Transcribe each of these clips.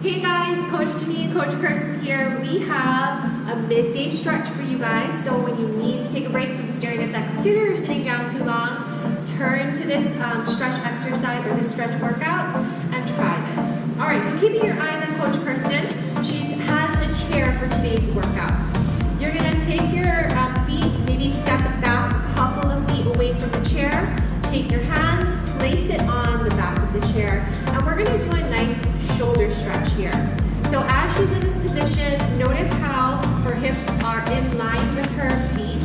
Hey guys, Coach Janine, Coach Kirsten here. We have a midday stretch for you guys. So when you need to take a break from staring at that computer or sitting down too long, turn to this stretch exercise or this stretch workout and try this. All right, so keeping your eyes on Coach Kirsten, she has a chair for today's workout. You're gonna take your feet, maybe step back a couple of feet away from the chair. Take your hands, place it on the back of the chair, and we're gonna do a nice shoulder stretch here. So as she's in this position, notice how her hips are in line with her feet.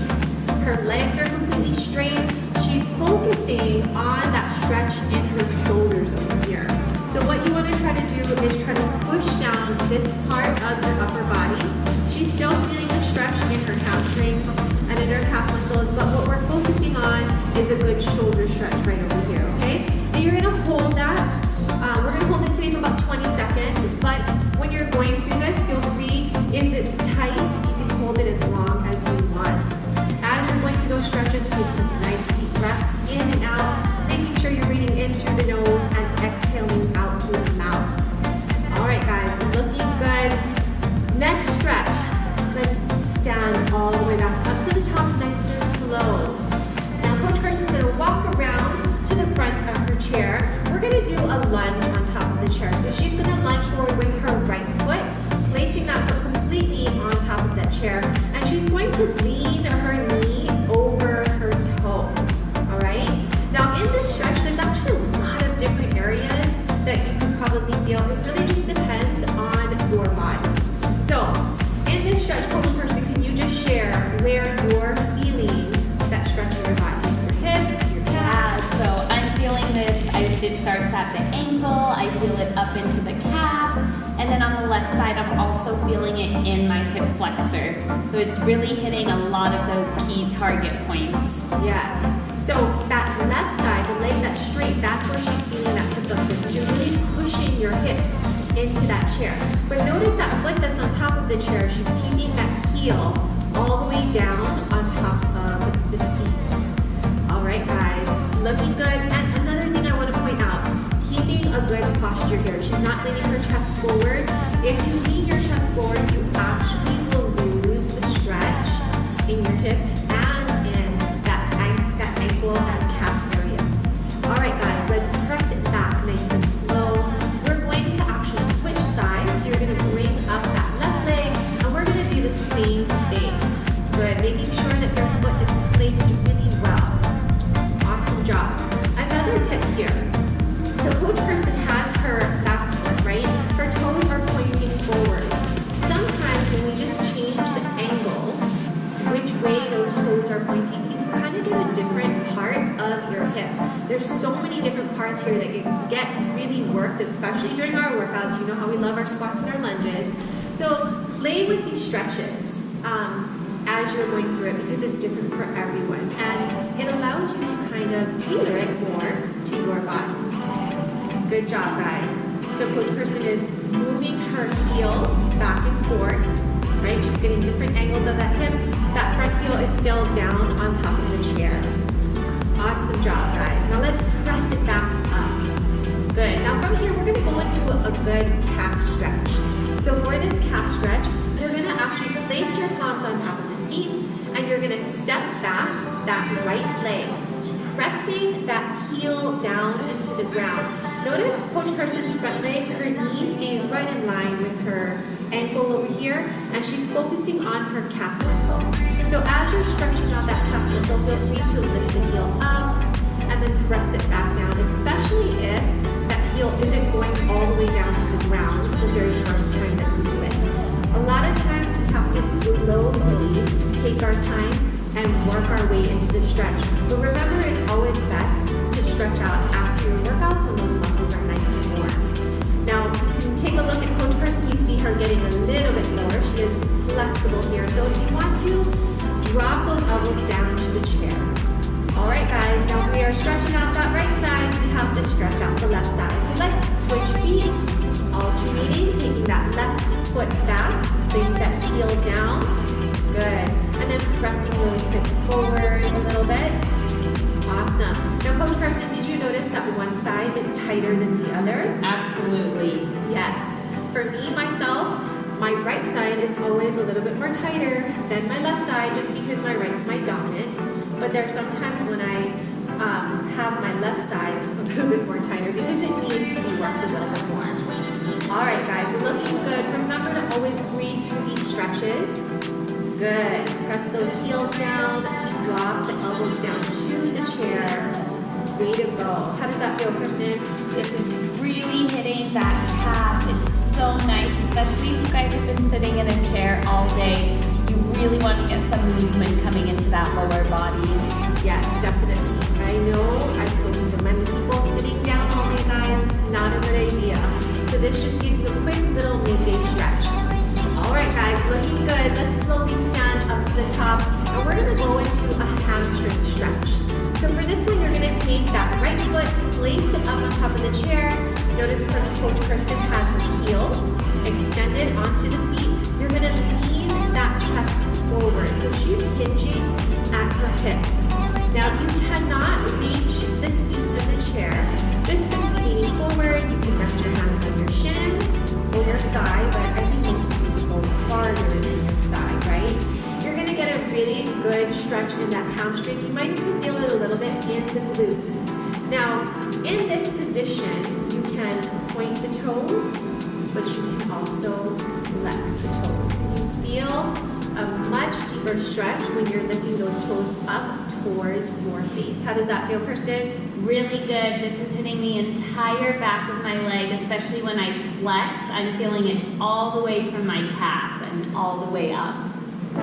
Her legs are completely straight. She's focusing on that stretch in her shoulders over here. So what you want to try to do is try to push down this part of your upper body. She's still feeling the stretch in her hamstrings and in her calf muscles, but what we're focusing on is a good shoulder stretch right over here, okay? And you're gonna hold that. We're gonna hold this for about 20 seconds, but when you're going through this, feel free, if it's tight, you can hold it as long as you want. As you're going through those stretches, take some nice deep breaths in and out, making sure you're breathing in through the nose and exhaling out through the mouth. All right, guys, looking good. Next stretch, let's stand all the way back up to the top, nice and slow. Now, Coach Kirsten's gonna walk around to the front of her chair. We're gonna do a lunge on top of the chair. So she's gonna lunge forward with her right foot, placing that foot completely on top of that chair. And she's going to lean her knee over her toe, all right? Now in this stretch, there's actually a lot of different areas that you can probably feel. It really just depends on your body. So in this stretch, Coach Kirsten, can you just share where you're feeling that stretch in your body? Your hips, your calves? Yeah, so I'm feeling this. It starts at the ankle. I feel it up into the calf. And then on the left side, I'm also feeling it in my hip flexor. So it's really hitting a lot of those key target points. Yes. So that left side, the leg that's straight, that's where she's feeling that hip flexor because you're really pushing your hips into that chair. But notice that foot that's on top of the chair, she's keeping that heel all the way down on top of the seat. All right, guys, looking good. And another thing I want to point out, keeping a good posture here. She's not leaning her chest forward. If you lean your chest forward, you actually will lose the stretch in your hip and in that ankle and calf area. All right, guys, let's press it back nice and slow. We're going to actually switch sides. So you're going to bring up that left leg, and we're going to do the same thing. Good, making sure that your foot is placed really well. Awesome job. Another tip here. So Coach Kirsten has her back foot, right? Her toes are pointing forward. Sometimes when we just change the angle, which way those toes are pointing, you can kind of get a different part of your hip. There's so many different parts here that can get really worked, especially during our workouts. You know how we love our squats and our lunges. So play with these stretches as you're going through it because it's different for everyone. And it allows you to kind of tailor it more to your body. Good job, guys. So Coach Kirsten is moving her heel back and forth, right? She's getting different angles of that hip. That front heel is still down on top of the chair. Awesome job, guys. Now let's press it back up. Good. Now from here, we're gonna go into a good calf stretch. So for this calf stretch, you're gonna actually place your palms on top of the seat and you're gonna step back that right leg, pressing that heel down into the ground. Notice Coach Kirsten's front leg, her knee stays right in line with her ankle over here, and she's focusing on her calf muscle. So as you're stretching out that calf muscle, feel free to lift the heel up and then press it back down, especially if that heel isn't going all the way down to the ground the very first time that you do it. A lot of times we have to slowly take our time and work our way into the stretch. But remember, it's always best to stretch out after your workouts when those muscles are nice and warm. Now, you can take a look at Coach Kirsten. You see her getting a little bit lower. She is flexible here. So if you want to, drop those elbows down to the chair. All right, guys, now we are stretching out that right side. We have to stretch out the left side. So let's switch feet, alternating, taking that left foot back, place that heel down. Good. And then pressing those hips forward a little bit. Awesome. Now, Coach Kirsten, did you notice that one side is tighter than the other? Absolutely. Yes. For me, myself, my right side is always a little bit more tighter than my left side just because my right's my dominant. But there are sometimes when I have my left side a little bit more tighter because it needs to be worked a little bit more. All right, guys, looking good. Remember to always breathe through these stretches. Good. Press those heels down, drop the elbows down to the chair. Way to go. How does that feel, Kristen? This is really hitting that calf. It's so nice, especially if you guys have been sitting in a chair all day. You really want to get some movement coming into that lower body. Yes, definitely. I know I've spoken to many people sitting down all day, guys. Not a good idea. So this just gives you a quick little midday stretch. All right, guys, looking good. Let's slowly stand up to the top, and we're gonna go into a hamstring stretch. So for this one, you're gonna take that right foot, place it up on top of the chair. Notice where Coach Kristen has her heel extended onto the seat. You're gonna lean that chest forward. So she's hinging at her hips. Now you cannot reach the seat in the chair. Just simply leaning forward. You can rest your hands on your shin or your thigh, but I think most people go farther than your thigh, right? You're gonna get a really good stretch in that hamstring. You might even feel it a little bit in the glutes. Now, in this position, you can point the toes, but you can also flex the toes. So you feel a much deeper stretch when you're lifting those toes up towards your face. How does that feel, Kristen? Really good. This is hitting the entire back of my leg, especially when I flex. I'm feeling it all the way from my calf and all the way up.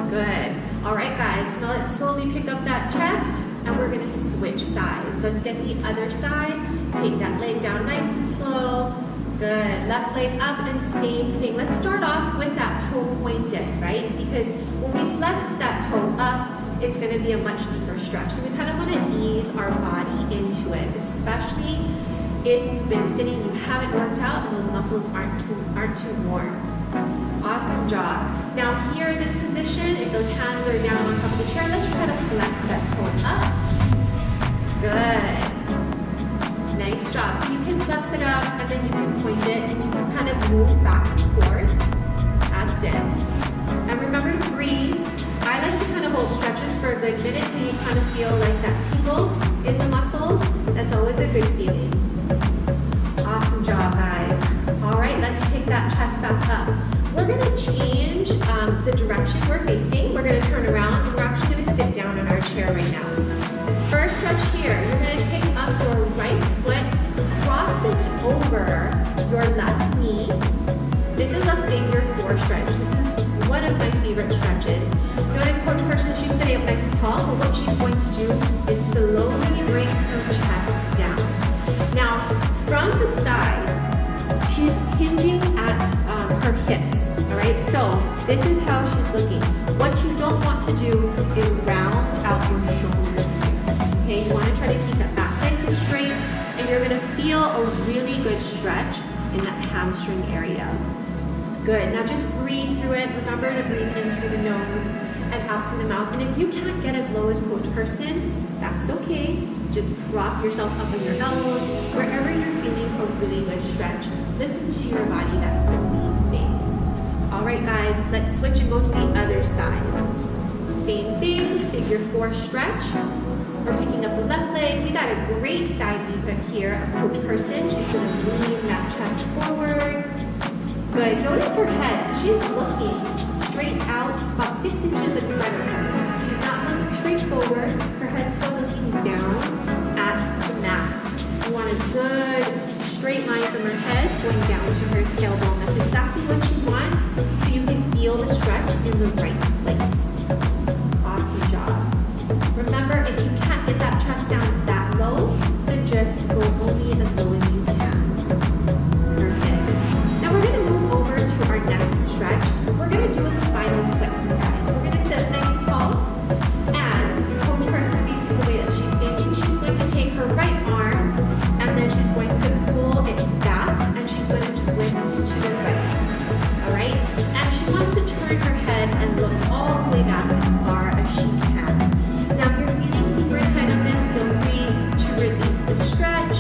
Good. All right, guys. Now let's slowly pick up that chest, and we're going to switch sides. Let's get the other side. Take that leg down nice and slow. Good. Left leg up, and same thing. Let's start off with that toe pointed, right? Because when we flex that toe up, it's going to be a much deeper stretch. So we kind of want to ease our body into it, especially if you've been sitting, you haven't worked out, and those muscles aren't too warm. Awesome job. Now here in this position, if those hands are down on top of the chair, let's try to flex that toe up. Good. Nice job. So you can flex it up, and then you can point it, and you can kind of move back and forth. That's it. And remember to breathe. I like to kind of hold stretches for a good minute till you kind of feel like that tingle in the muscles. That's always a good feeling. Awesome job, guys. All right, let's pick that chest back up. We're going to change the direction we're facing. We're going to turn around, and we're actually going to sit down in our chair right now. First stretch here, you're going to pick up your right foot, cross it over your left knee. This is a figure 4 stretch. This is one of my favorite stretches. Notice Coach Kirsten, she's sitting up nice and tall, but what she's going to do is slowly bring her chest down. Now, from the side, she's hinging at her hips, all right? So this is how she's looking. What you don't want to do is round out your shoulders here, okay? You want to try to keep that back nice and straight, and you're going to feel a really good stretch in that hamstring area. Good. Now just breathe through it. Remember to breathe in through the nose and out through the mouth. And if you can't get as low as Coach Kirsten, that's okay. Just prop yourself up on your elbows, wherever you're feeling a really good stretch. Listen to your body. That's the main thing. All right, guys, let's switch and go to the other side. Same thing, figure 4 stretch. We're picking up the left leg. We got a great side leap here of Coach Kirsten. She's going to lean that chest forward. Good. Notice her head. So she's looking straight out about 6 inches in front of her. She's not looking straight forward. Her head's still looking down at the mat. You want a good straight line from her head going down to her tailbone. That's exactly what you want, so you can feel the stretch in the right place. Awesome job. Remember, if you can't get that chest down that low, then just go only as low as you can. We're going to move over to our next stretch. We're going to do a spinal twist, guys. We're going to sit up nice and tall, and Coach Kirsten facing the way that she's facing. She's going to take her right arm, and then she's going to pull it back, and she's going to twist to the right. All right? And she wants to turn her head and look all the way back as far as she can. Now, if you're feeling super tight on this, feel free to release the stretch.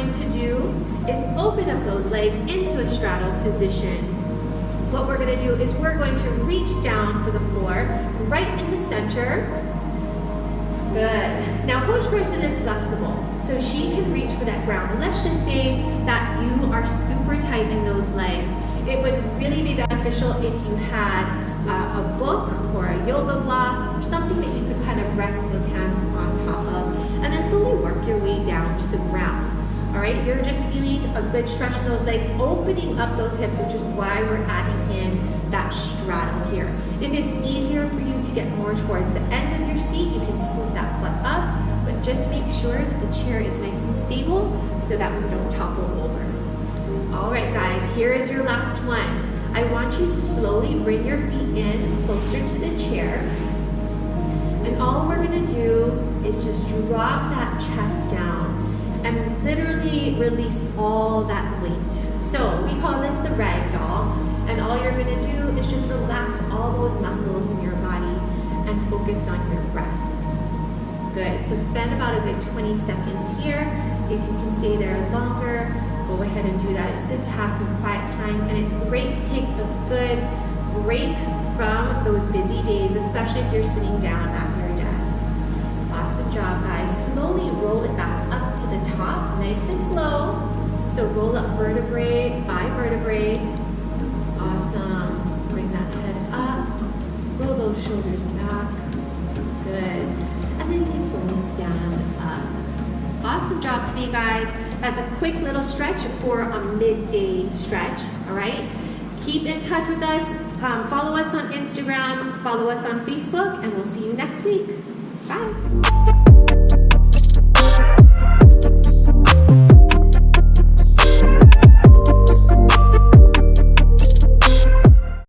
going to do is open up those legs into a straddle position. What we're going to do is we're going to reach down for the floor, right in the center. Good. Now, Coach Kristen is flexible, so she can reach for that ground. And let's just say that you are super tight in those legs. It would really be beneficial if you had a book or a yoga block or something that you could kind of rest those hands on top of, and then slowly work your way down to the ground. All right, you're just feeling a good stretch in those legs, opening up those hips, which is why we're adding in that straddle here. If it's easier for you to get more towards the end of your seat, you can scoot that butt up, but just make sure that the chair is nice and stable so that we don't topple over. All right, guys, here is your last one. I want you to slowly bring your feet in closer to the chair. And all we're gonna do is just drop that chest down and literally release all that weight. So we call this the rag doll. And all you're gonna do is just relax all those muscles in your body and focus on your breath. Good, so spend about a good 20 seconds here. If you can stay there longer, go ahead and do that. It's good to have some quiet time, and it's great to take a good break from those busy days, especially if you're sitting down at your desk. Awesome job, guys. Slowly roll it back up to the top, nice and slow. So roll up vertebrae by vertebrae. Awesome. Bring that head up. Roll those shoulders back. Good. And then you can slowly stand up. Awesome job today, guys. That's a quick little stretch for a midday stretch, all right? Keep in touch with us. Follow us on Instagram, follow us on Facebook, and we'll see you next week. Bye.